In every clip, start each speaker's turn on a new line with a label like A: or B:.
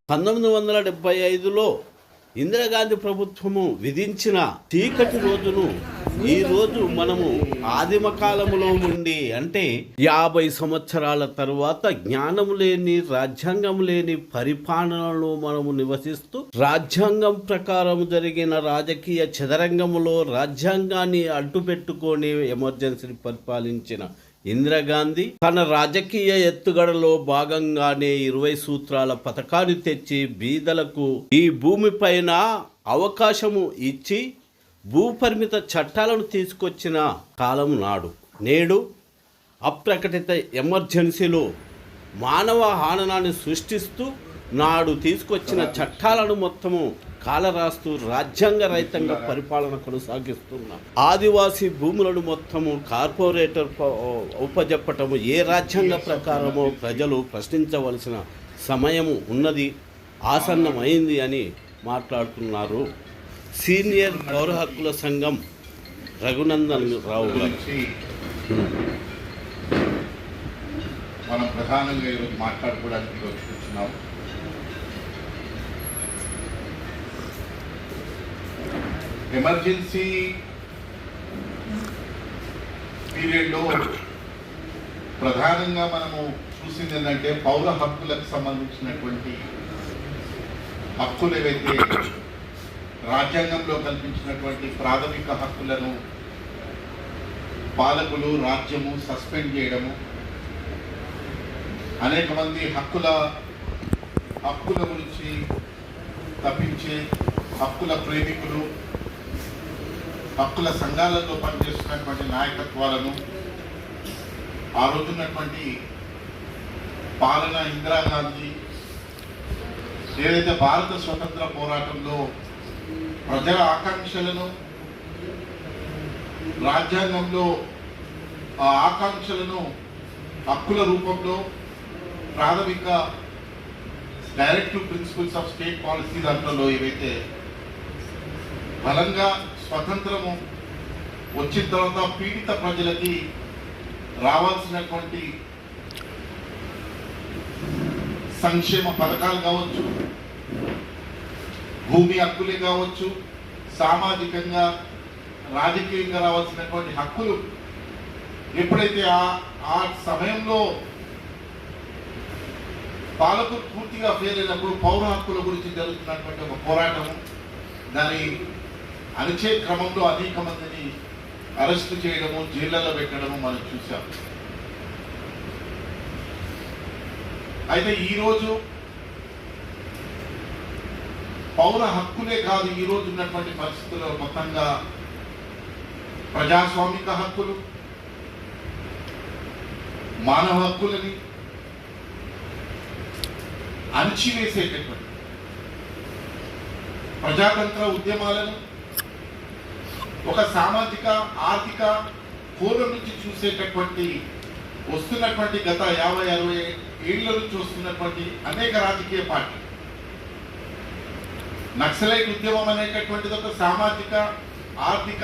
A: 1975లో ఇందిరాగాంధీ ప్రభుత్వము విధించిన చీకటి రోజును ఈ రోజు మనము ఆదిమ కాలములో ఉండి అంటే 50 సంవత్సరాల తరువాత జ్ఞానము లేని రాజ్యాంగం లేని పరిపాలనలో మనము నివసిస్తూ రాజ్యాంగం ప్రకారం జరిగిన రాజకీయ చదరంగములో రాజ్యాంగాన్ని అడ్డుపెట్టుకొని ఎమర్జెన్సీని పరిపాలించిన ఇందిరాగాంధీ తన రాజకీయ ఎత్తుగడలో భాగంగానే 20 సూత్రాల పథకాన్ని తెచ్చి బీదలకు ఈ భూమిపైన అవకాశము ఇచ్చి భూపరిమిత చట్టాలను తీసుకొచ్చిన కాలం నాడు. నేడు అప్రకటిత ఎమర్జెన్సీలో మానవ హాననాన్ని సృష్టిస్తూ నాడు తీసుకొచ్చిన చట్టాలను మొత్తము కాలరాస్తూ రాజ్యాంగ రహితంగా పరిపాలన కొనసాగిస్తున్నాం. ఆదివాసీ భూములను మొత్తము కార్పొరేటర్ ఉపజెప్పటము ఏ రాజ్యాంగ ప్రకారమో ప్రజలు ప్రశ్నించవలసిన సమయము ఉన్నది, ఆసన్నమైంది అని మాట్లాడుతున్నారు సీనియర్ పౌర హక్కుల సంఘం రఘునందన్ రావు గారు.
B: మనం ప్రధానంగా ఈరోజు మాట్లాడుకోవడానికి వచ్చుకుంటున్నాం. ఎమర్జెన్సీ పీరియడ్లో ప్రధానంగా మనము చూసింది ఏంటంటే పౌర హక్కులకు సంబంధించినటువంటి హక్కులు ఏవైతే రాజ్యాంగంలో కల్పించినటువంటి ప్రాథమిక హక్కులను పాలకులు రాజ్యము సస్పెండ్ చేయడము, అనేక మంది హక్కుల గురించి తప్పించే హక్కుల ప్రేమికులు, హక్కుల సంఘాలలో పనిచేస్తున్నటువంటి నాయకత్వాలను ఆ రోజున్నటువంటి పాలన ఇందిరాగాంధీ ఏదైతే భారత స్వతంత్ర పోరాటంలో ప్రజల ఆకాంక్షలను రాజ్యాంగంలో ఆ ఆకాంక్షలను హక్కుల రూపంలో ప్రాథమిక directive principles of state policy దాంట్లో ఏవైతే బలంగా స్వతంత్రము వచ్చిన తర్వాత పీడిత ప్రజలకి రావాల్సినటువంటి సంక్షేమ పథకాలు కావచ్చు, భూమి హక్కులే కావచ్చు, సామాజికంగా రాజకీయంగా రావాల్సినటువంటి హక్కులు ఎప్పుడైతే ఆ సమయంలో పాలకులు పూర్తిగా ఫెయిల్ అయినప్పుడు పౌర హక్కుల గురించి జరుగుతున్నటువంటి ఒక పోరాటము, దాని అణిచే క్రమంలో అనేక మందిని అరెస్టు చేయడము, జైళ్లలో పెట్టడము మనం చూసాం. అయితే ఈరోజు పౌర హక్కులే కాదు, ఈరోజు ఉన్నటువంటి పరిస్థితుల్లో మొత్తంగా ప్రజాస్వామిక హక్కులు, మానవ హక్కులని అణిచివేసేటటువంటి ప్రజాతంత్ర ఉద్యమాలను ఒక సామాజిక ఆర్థిక కోణం నుంచి చూసేటటువంటి వస్తున్నటువంటి గత 50-60 ఏళ్ల నుంచి వస్తున్నటువంటి అనేక రాజకీయ పార్టీలు నక్సలైట్ ఉద్యమం అనేటటువంటిది ఒక సామాజిక ఆర్థిక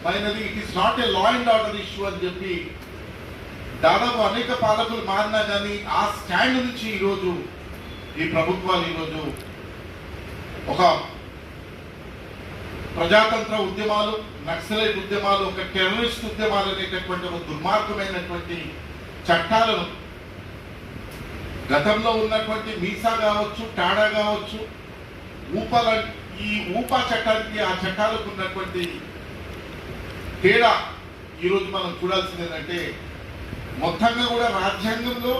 B: మైనది. It is not a law and order issue అని చెప్పి దాదాపు అనేక పాలకులు మారినా కానీ ఆ స్టాండ్ నుంచి ఈరోజు ఈ ప్రభుత్వాలు ఈరోజు ఒక ప్రజాతంత్ర ఉద్యమాలు, నక్సలైట్ ఉద్యమాలు, ఒక టెర్రరిస్ట్ ఉద్యమాలు అనేటటువంటి ఒక దుర్మార్గమైనటువంటి చట్టాలను గతంలో ఉన్నటువంటి మీసా కావచ్చు, టాడా కావచ్చు, ఈ ఊపా చట్టానికి ఆ చట్టాలకు ఉన్నటువంటి తేడా ఈరోజు మనం చూడాల్సింది ఏంటంటే మొత్తంగా కూడా రాజ్యాంగంలో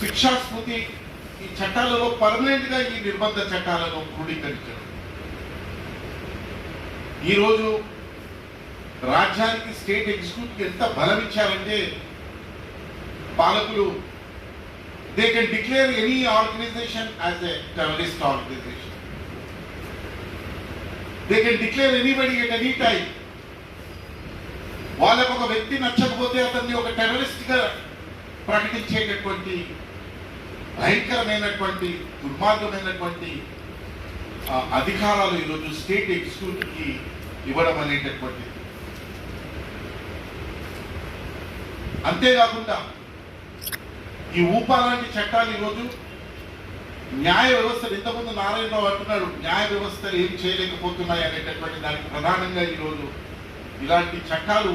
B: శిక్షా స్మృతి ఈ చట్టాలలో పర్మనెంట్ గా ఈ నిర్బంధ చట్టాలను క్రోడీకరించడం. ఈరోజు రాజ్యానికి స్టేట్ ఎగ్జిక్యూటివ్ ఎంత బలం ఇచ్చారంటే పాలకులు they can declare any organization as a terrorist organization. They can declare anybody at any time. వాళ్ళకు ఒక వ్యక్తి నచ్చకపోతే అతన్ని ఒక టెర్రరిస్ట్ గా ప్రకటించేటటువంటి భయంకరమైనటువంటి దుర్మార్గమైనటువంటి అధికారాలు ఈరోజు స్టేట్ ఎగ్జిక్యూటివ్కి ఇవ్వడం అనేటటువంటిది. అంతేకాకుండా ఈ ఊపా లాంటి చట్టాలు ఈరోజు న్యాయ వ్యవస్థలు, ఇంతకుముందు నారాయణరావు అంటున్నాడు న్యాయ వ్యవస్థలు ఏం చేయలేకపోతున్నాయి అనేటటువంటి దానికి ప్రధానంగా ఈరోజు ఇలాంటి చట్టాలు,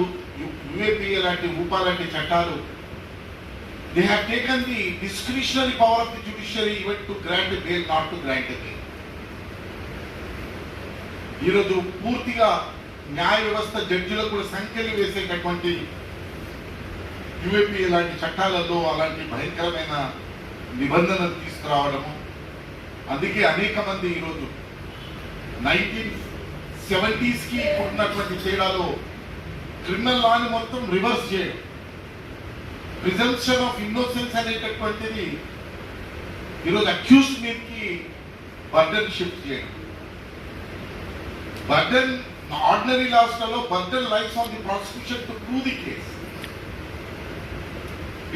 B: యుఏపీఏ లాంటి ఊపా లాంటి చట్టాలు, they have taken the discretionary power of the judiciary even to grant a bail, not to grant a bail. ఈరోజు పూర్తిగా న్యాయ వ్యవస్థ జడ్జిలకు కూడా సంఖ్యలు వేసేటటువంటి యుఏపీ లాంటి చట్టాలలో అలాంటి భయంకరమైన నిబంధనలు తీసుకురావడము. అందుకే అనేక మంది ఈరోజు 1970s ఉన్నటువంటి తేడాలో క్రిమినల్ లాని మొత్తం రివర్స్ చేయడం, ప్రిజంప్షన్ ఆఫ్ ఇన్నోసెన్స్ అనేటటువంటిది ఈరోజు అక్యూజ్ మీదకి బర్డన్ షిఫ్ట్ చేయడం. బర్డన్ ఆర్డినరీ లాస్లలో burden lies on the prosecution to prove the case.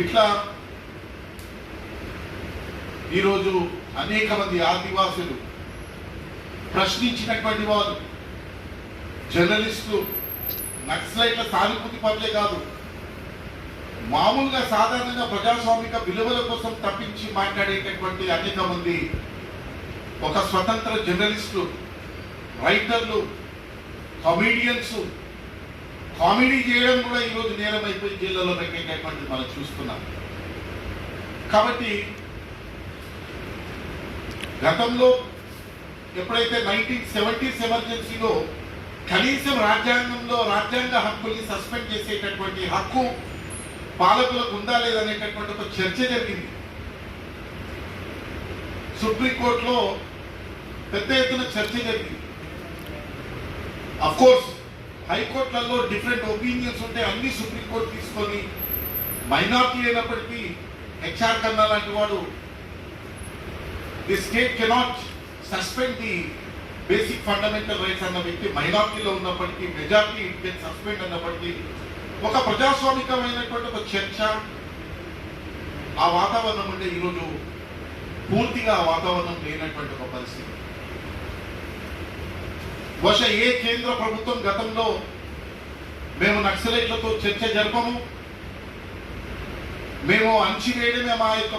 B: ఇట్లా ఈరోజు అనేక మంది ఆదివాసులు, ప్రశ్నించినటువంటి వారు, జర్నలిస్టులు, నక్సలైట్ల సానుభూతి పనులే కాదు, మామూలుగా సాధారణంగా ప్రజాస్వామిక విలువల కోసం తప్పించి మాట్లాడేటటువంటి అనేక మంది ఒక స్వతంత్ర జర్నలిస్టులు, రైటర్లు, కామెడియన్స్, కామెడీ చేయడం కూడా ఈరోజు నేరం అయిపోయి జైళ్ళలో పెట్టేటటువంటిది మనం చూస్తున్నాం. కాబట్టి గతంలో ఎప్పుడైతే 1970s ఎమర్జెన్సీలో కనీసం రాజ్యాంగంలో రాజ్యాంగ హక్కుల్ని సస్పెండ్ చేసేటటువంటి హక్కు పాలకులకు ఉందా లేదనేటటువంటి ఒక చర్చ జరిగింది. సుప్రీంకోర్టులో పెద్ద ఎత్తున చర్చ జరిగింది. అఫ్ కోర్స్ హైకోర్టులలో డిఫరెంట్ ఒపీనియన్స్ ఉంటే అన్ని సుప్రీంకోర్టు తీసుకొని, మైనార్టీ అయినప్పటికీ హెచ్ఆర్ కన్నా లాంటి వాడు the state cannot suspend the basic fundamental rights అన్న వ్యక్తి మైనార్టీలో ఉన్నప్పటికీ, మెజార్టీ ఇట్ కెన్ సస్పెండ్ అన్నప్పటికీ ఒక ప్రజాస్వామికమైనటువంటి ఒక చర్చ, ఆ వాతావరణం ఉండే ఈరోజు పూర్తిగా ఆ వాతావరణం లేనటువంటి ఒక పరిస్థితి. బహుశా ఏ కేంద్ర ప్రభుత్వం గతంలో మేము నక్సలైట్లతో చర్చ జరపము, మేము అణచివేయడమే మా యొక్క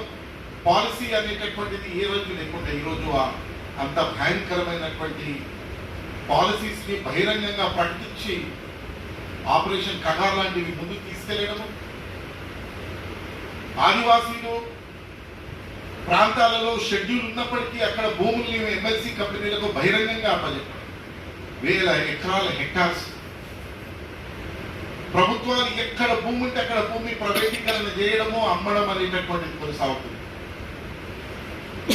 B: పాలసీ అనేటటువంటిది ఏ రోజు లేకుండా ఈరోజు అంత భయంకరమైనటువంటి పాలసీస్ని బహిరంగంగా ప్రకటించి ఆపరేషన్ కగార్ లాంటివి ముందుకు తీసుకెళ్లడము, ఆదివాసీలు ప్రాంతాలలో షెడ్యూల్ ఉన్నప్పటికీ అక్కడ భూముల్ని ఎమ్మెల్సీ కంపెనీలకు బహిరంగంగా అప్పచెప్పడం, వేల ఎకరాల హెక్టార్స్, ప్రభుత్వాలు ఎక్కడ భూమి ఉంటే అక్కడ భూమి ప్రైవేటీకరణ చేయడము, అమ్మడం అనేటటువంటిది కొనసాగుతుంది.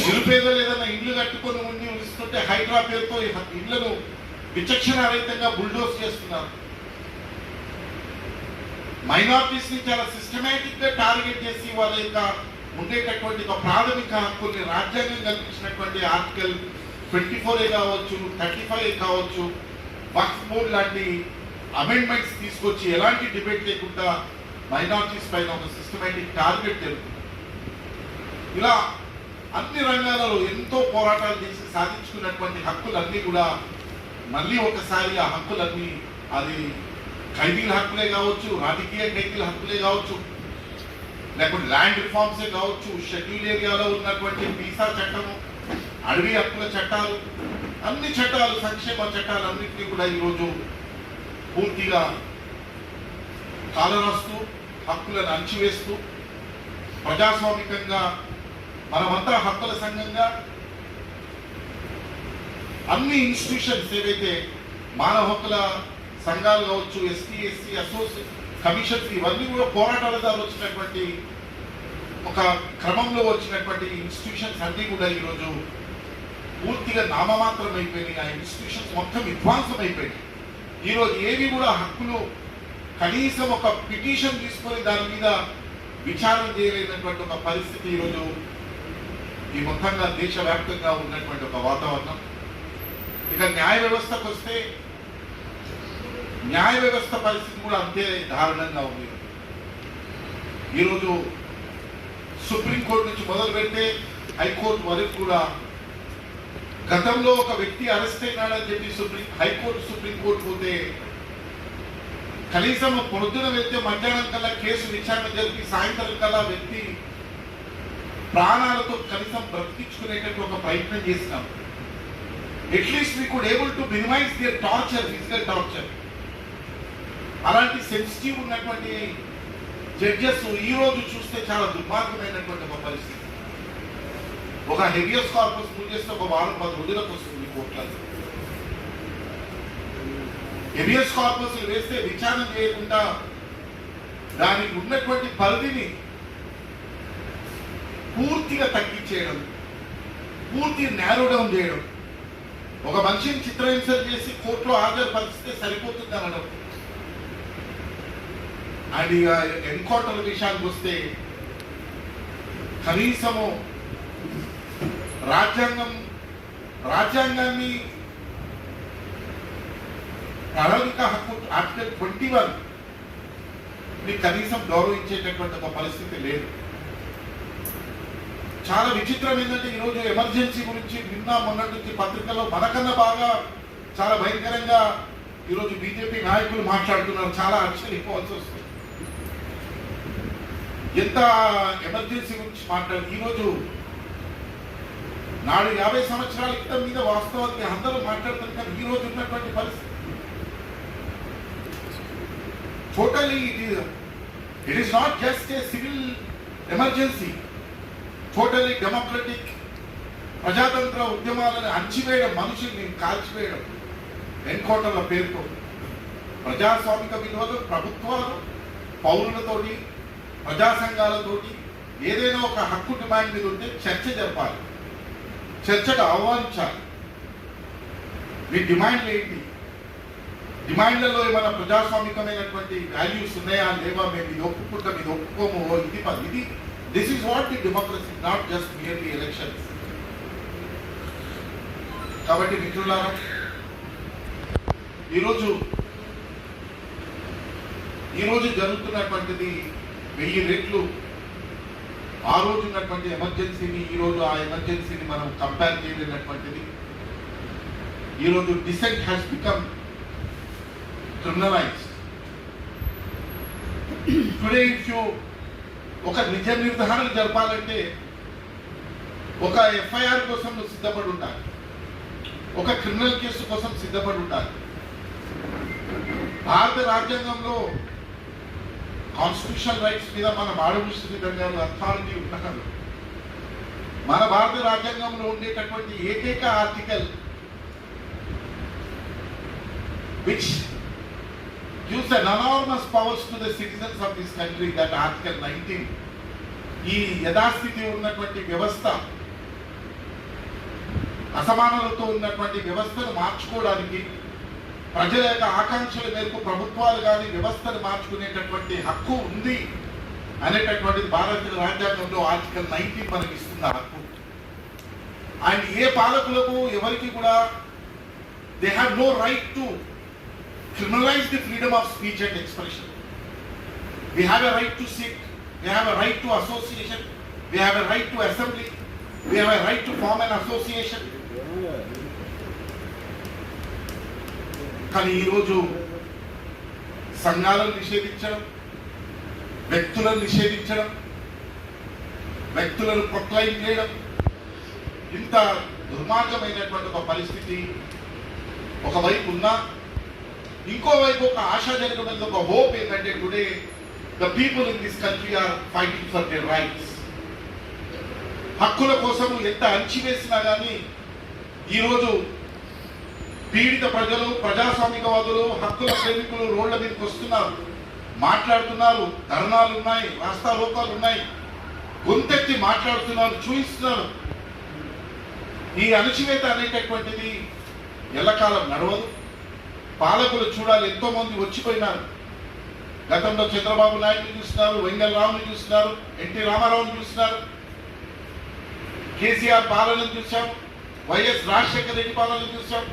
B: నిరుపేదలు ఏదైనా ఇల్లు కట్టుకొని ఉండి ఉరిస్తుంటే హైడ్రా పేరుతో ఇళ్లను విచక్షణారహితంగా బుల్డోస్ చేస్తున్నారు. మైనారిటీస్ ని చాలా సిస్టమేటిక్ గా టార్గెట్ చేసి వాళ్ళ యొక్క ఉండేటటువంటి ఒక ప్రాథమిక హక్కుల్ని రాజ్యాంగం కల్పించినటువంటి ఆర్టికల్ 24A కావచ్చు, 35A కావచ్చు, వక్ఫ్ బోర్డ్ లాంటి అమెండ్మెంట్స్ తీసుకొచ్చి ఎలాంటి డిబేట్ లేకుండా మైనారిటీస్ పైన ఒక సిస్టమేటిక్ టార్గెట్ జరుగుతుంది. ఇలా అన్ని రంగాలలో ఎంతో పోరాటాలు చేసి సాధించుకున్నటువంటి హక్కులన్నీ కూడా మళ్ళీ ఒకసారి ఆ హక్కులన్నీ, అది ఖైదీల హక్కులే కావచ్చు, రాజకీయ ఖైదీల హక్కులే కావచ్చు, లేకపోతే ల్యాండ్ రిఫార్మ్సే కావచ్చు, షెడ్యూల్ ఏరియాలో ఉన్నటువంటి వీసా చట్టము, అడవి హక్కుల చట్టాలు, అన్ని చట్టాలు, సంక్షేమ చట్టాలు అన్నింటినీ కూడా ఈరోజు పూర్తిగా కాలరాస్తూ హక్కులను అణచివేస్తూ ప్రజాస్వామికంగా మనమంతా హక్కుల సంఘంగా అన్ని ఇన్స్టిట్యూషన్స్ ఏవైతే మానవ హక్కుల సంఘాలు కావచ్చు, ఎస్టీ ఎస్సీ అసోసియేషన్ కమిషన్స్, ఇవన్నీ కూడా పోరాటాల ద్వారా వచ్చినటువంటి ఒక క్రమంలో వచ్చినటువంటి ఇన్స్టిట్యూషన్స్ అన్నీ కూడా ఈరోజు పూర్తిగా నామమాత్రం అయిపోయినాయి. ఆ ఇన్స్టిట్యూషన్స్ మొత్తం విధ్వంసం అయిపోయినాయి. ఈరోజు ఏవి కూడా హక్కులు కనీసం ఒక పిటిషన్ తీసుకొని దాని మీద విచారణ చేయలేనటువంటి ఒక పరిస్థితి ఈరోజు ఈ మొత్తంగా దేశవ్యాప్తంగా ఉన్నటువంటి ఒక వాతావరణం. ఇక న్యాయ వ్యవస్థకు వస్తే న్యాయ వ్యవస్థ పరిస్థితి కూడా అంతే దారుణంగా ఉంది. ఈరోజు సుప్రీంకోర్టు నుంచి మొదలు పెడితే హైకోర్టు వరకు కూడా గతంలో ఒక వ్యక్తి అరెస్ట్ అయినాడని చెప్పి హైకోర్టు సుప్రీంకోర్టు పోతే కనీసం పొద్దున వెళ్తే మధ్యాహ్నం కల్లా కేసు విచారణ జరిపి సాయంత్రం కల్లా వ్యక్తి ప్రాణాలతో కనీసం బ్రతికించుకునేటట్టు ఒక ప్రయత్నం చేసినాం. At least we could able to minimize their torture, physical torture. అలాంటి సెన్సిటివ్ ఉన్నటువంటి జడ్జెస్ ఈ రోజు చూస్తే చాలా దుర్మార్గమైనటువంటి ఒక పరిస్థితి. ఒక హెవియస్ కార్పస్ మూవ్ చేస్తే ఒక వారం 10 రోజులకు వస్తుంది కోర్టులో. హెవియస్ కార్పస్ వేస్తే విచారణ చేయకుండా దానికి ఉన్నటువంటి పరిధిని పూర్తిగా తగ్గించేయడం, పూర్తిగా నేరో డౌన్ చేయడం, ఒక మనిషిని చిత్రహింసలు చేసి కోర్టులో హాజరుపరిస్తే సరిపోతుంది అనడం. అండ్ ఇక ఎన్కౌంటర్ విషయానికి వస్తే కనీసము రాజ్యాంగాన్ని ప్రాథమిక హక్కు ఆర్టికల్ 21 ని కనీసం గౌరవించేటటువంటి ఒక పరిస్థితి లేదు. చాలా విచిత్రం ఏంటంటే ఈరోజు ఎమర్జెన్సీ గురించి నిన్న మొన్నటి నుంచి పత్రికల్లో మనకన్నా బాగా చాలా భయంకరంగా ఈరోజు బీజేపీ నాయకులు మాట్లాడుతున్నారు. చాలా ఆశ్చర్యపోవాల్సి వస్తుంది. ఎంత ఎమర్జెన్సీ గురించి మాట్లాడు. ఈరోజు నాడు 50 సంవత్సరాల క్రితం మీద వాస్తవానికి అందరూ మాట్లాడుతారు, కానీ ఈ రోజు ఉన్నటువంటి పరిస్థితి totally it is not just a civil emergency. Totally democratic ప్రజాతంత్ర ఉద్యమాలను అణచివేయడం, మనుషుల్ని కాల్చివేయడం ఎన్కౌంటర్ల పేరుతో. ప్రజాస్వామిక విలువలు ప్రభుత్వాలు పౌరులతోటి ప్రజా సంఘాలతోటి ఏదైనా ఒక హక్కు డిమాండ్ మీద ఉంటే చర్చ జరపాలి, చర్చకు ఆహ్వానించాలి. మీ డిమాండ్లు ఏంటి, డిమాండ్లలో ఏమైనా ప్రజాస్వామికమైనటువంటి వాల్యూస్ ఉన్నాయా లేవా, మేము ఇది ఒప్పుకుంటాం ఇది ఒప్పుకోము, ఇది this is what the democracy, not just merely elections. కాబట్టి మిత్రులారా, ఈరోజు జరుగుతున్నటువంటిది 1000 రెట్లు ఆ రోజు ఉన్నటువంటి ఎమర్జెన్సీని ఈరోజు ఆ ఎమర్జెన్సీని మనం కంపేర్ చేయలేనటువంటిది. ఈరోజు dissent has become criminalised. Today if you ఒక నిజ నిర్ధారణ జరపాలంటే ఒక ఎఫ్ఐఆర్ కోసం నువ్వు సిద్ధపడి ఉండాలి, ఒక క్రిమినల్ కేసు కోసం సిద్ధపడి ఉండాలి. భారత రాజ్యాంగంలో కాన్స్టిట్యూషనల్ రైట్స్ మీద మన మాడభూషి గారు అథారిటీ ఉన్నారు. మన భారత రాజ్యాంగంలో ఉండేటటువంటి ఏకైక article which gives enormous powers to the citizens of this country, that Article 19. ఈ యథాస్థితి ఉన్నటువంటి వ్యవస్థ, అసమానాలతో ఉన్నటువంటి వ్యవస్థను మార్చుకోవడానికి, ప్రజల యొక్క ఆకాంక్షల మేరకు ప్రభుత్వాలు కానీ వ్యవస్థను మార్చుకునేటటువంటి హక్కు ఉంది అనేటటువంటిది భారత రాజ్యాంగంలో ఆర్టికల్ 19 మనకి ఇస్తున్న హక్కు. అండ్ ఏ పాలకులకు ఎవరికి కూడా they have no right to criminalize the freedom of speech and expression. We have a right to sit, we have a right to association, we have a right to assembly, we have a right to form an association. కానీ ఈరోజు సంఘాలను నిషేధించడం, వ్యక్తులను నిషేధించడం, వ్యక్తులను proclaim చేయడం, ఇంత దుర్మార్గమైనటువంటి ఒక పరిస్థితి ఒకవైపు ఉన్నా, ఇంకోవైపు ఒక ఆశాజనకమైన ఒక హోప్ ఏంటంటే today the people in this country are fighting for their rights. హక్కుల కోసం ఎంత అణచివేసినా కానీ ఈరోజు పీడిత ప్రజలు, ప్రజాస్వామికవాదులు, హక్కుల ప్రేమికులు రోడ్ల మీదకి వస్తున్నారు, మాట్లాడుతున్నారు, ధర్నాలు ఉన్నాయి, రాస్తారోకాలు ఉన్నాయి, గొంతెత్తి మాట్లాడుతున్నారు, చూపిస్తున్నారు. ఈ అణచివేత అనేటటువంటిది ఎల్లకాలం నడవదు. పాలకులు చూడాలి, ఎంతో మంది వచ్చిపోయినారు. గతంలో చంద్రబాబు నాయుడు చూస్తున్నారు, వెంగళరావుని చూస్తున్నారు, ఎన్టీ రామారావుని చూస్తున్నారు, కేసీఆర్ పాలనను చూసాం, వైఎస్ రాజశేఖర రెడ్డి పాలనను చూసాం.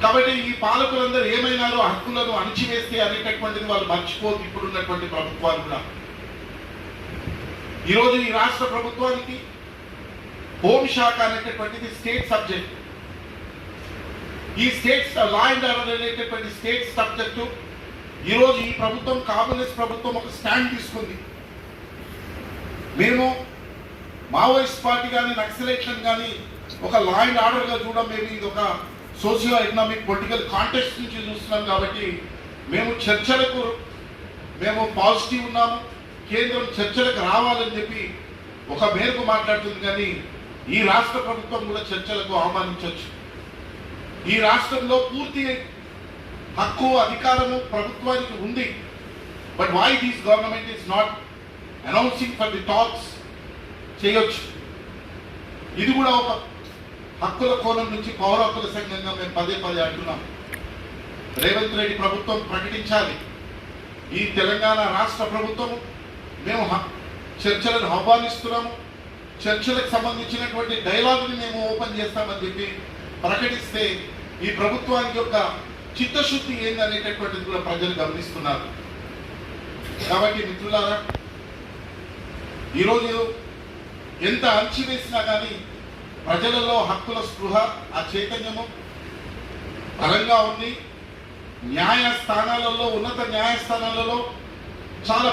B: కాబట్టి ఈ పాలకులందరూ ఏమైనారో హక్కులను అణచివేస్తే అనేటటువంటిది వాళ్ళు మర్చిపోదు ఇప్పుడున్నటువంటి ప్రభుత్వాలు కూడా. ఈరోజు ఈ రాష్ట్ర ప్రభుత్వానికి హోంశాఖ అనేటటువంటిది స్టేట్ సబ్జెక్ట్. ఈ స్టేట్స్ లా అండ్ ఆర్డర్ అనేటటువంటి స్టేట్ సబ్జెక్టు ఈరోజు ఈ ప్రభుత్వం, కాంగ్రెస్ ప్రభుత్వం ఒక స్టాండ్ తీసుకుంది. మేము మావోయిస్ట్ పార్టీ కానీ నక్సలైట్లను కానీ ఒక లా అండ్ ఆర్డర్గా చూడడం, మేము ఇది ఒక సోషియో ఎకనామిక్ పొలిటికల్ కాంటెక్స్ట్ నుంచి చూస్తున్నాం. కాబట్టి మేము చర్చలకు పాజిటివ్ ఉన్నాము. కేంద్రం చర్చలకు రావాలని చెప్పి ఒక మేరకు మాట్లాడుతుంది. కానీ ఈ రాష్ట్ర ప్రభుత్వం కూడా చర్చలకు ఆహ్వానించవచ్చు. ఈ రాష్ట్రంలో పూర్తి హక్కు, అధికారము ప్రభుత్వానికి ఉంది. But why this government is not announcing for the tax చేయొచ్చు. ఇది కూడా ఒక హక్కుల కోణం నుంచి పౌర హక్కుల సంఘంగా మేము పదే పదే అంటున్నాం. రేవంత్ రెడ్డి ప్రభుత్వం ప్రకటించాలి. ఈ తెలంగాణ రాష్ట్ర ప్రభుత్వము మేము చర్చలను ఆహ్వానిస్తున్నాము, చర్చలకు సంబంధించినటువంటి డైలాగుని మేము ఓపెన్ చేస్తామని చెప్పి ప్రకటిస్తే ఈ ప్రభుత్వానికి యొక్క చిత్తశుద్ధి ఏందనేటటువంటిది కూడా ప్రజలు గమనిస్తున్నారు. కాబట్టి మిత్రులారా, ఈరోజు ఎంత అణచివేసినా కానీ ప్రజలలో హక్కుల స్పృహ, ఆ చైతన్యము బలంగా ఉంది. న్యాయస్థానాలలో, ఉన్నత న్యాయస్థానాలలో చాలా